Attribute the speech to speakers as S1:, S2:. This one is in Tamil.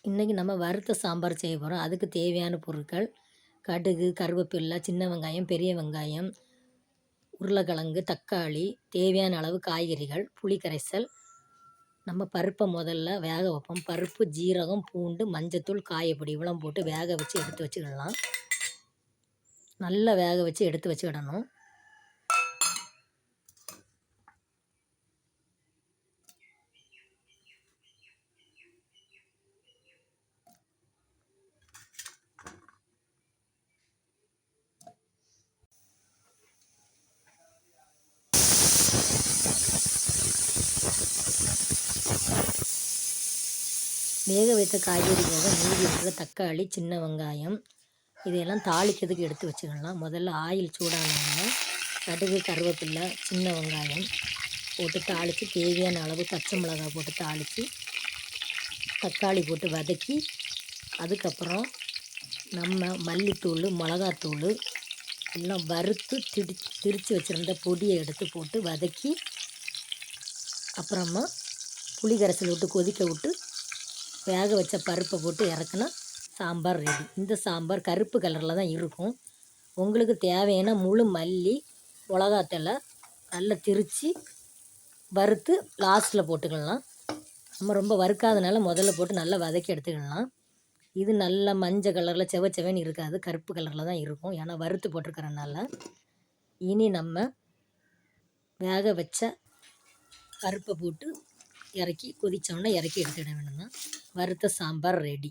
S1: இன்றைக்கி நம்ம வறுத்த சாம்பார் செய்ய போகிறோம். அதுக்கு தேவையான பொருட்கள்: கடுகு, கருவேப்பிலை, சின்ன வெங்காயம், பெரிய வெங்காயம், உருளைக்கிழங்கு, தக்காளி, தேவையான அளவு காய்கறிகள், புளி கரைசல். நம்ம பருப்பை முதல்ல வேக வைப்போம். பருப்பு, ஜீரகம், பூண்டு, மஞ்சத்தூள், காயப்பொடி இவ்வளோ போட்டு வேக வச்சு எடுத்து வச்சுக்கிடலாம். நல்லா வேக வச்சு எடுத்து வச்சுக்கிடணும். வேக வைத்த காய்கறிகளை மீதி இருக்கிற தக்காளி, சின்ன வெங்காயம் இதையெல்லாம் தாளிக்கிறதுக்கு எடுத்து வச்சுக்கலாம். முதல்ல ஆயில் சூடானவங்க கடுகு, கருவேப்பிலை, சின்ன வெங்காயம் போட்டு தாளித்து, தேவையான அளவு பச்சை மிளகாய் போட்டு தாளித்து, தக்காளி போட்டு வதக்கி, அதுக்கப்புறம் நம்ம மல்லித்தூள், மிளகாத்தூள் எல்லாம் வறுத்து திரித்து வச்சுருந்த பொடியை எடுத்து போட்டு வதக்கி, அப்புறமா புளி கரைசல் விட்டு கொதிக்க விட்டு வேக வச்ச பருப்பை போட்டு இறக்குனா சாம்பார் ரெடி. இந்த சாம்பார் கருப்பு கலரில் தான் இருக்கும். உங்களுக்கு தேவையான முழு மல்லி, மிளகாத்தலை நல்லா திரித்து வறுத்து லாஸ்ட்டில் போட்டுக்கலாம். நம்ம ரொம்ப வறுக்காதனால முதல்ல போட்டு நல்லா வதக்கி எடுத்துக்கலாம். இது நல்லா மஞ்சள் கலரில் செவச்செவன்னு இருக்காது, கருப்பு கலரில் தான் இருக்கும். ஏன்னா வறுத்து போட்டிருக்கிறனால. இனி நம்ம வேக வச்ச பருப்பை போட்டு இறக்கி கொதித்தோன்னே இறக்கி எடுத்துட வேணும்னா வறுத்த சாம்பார் ரெடி.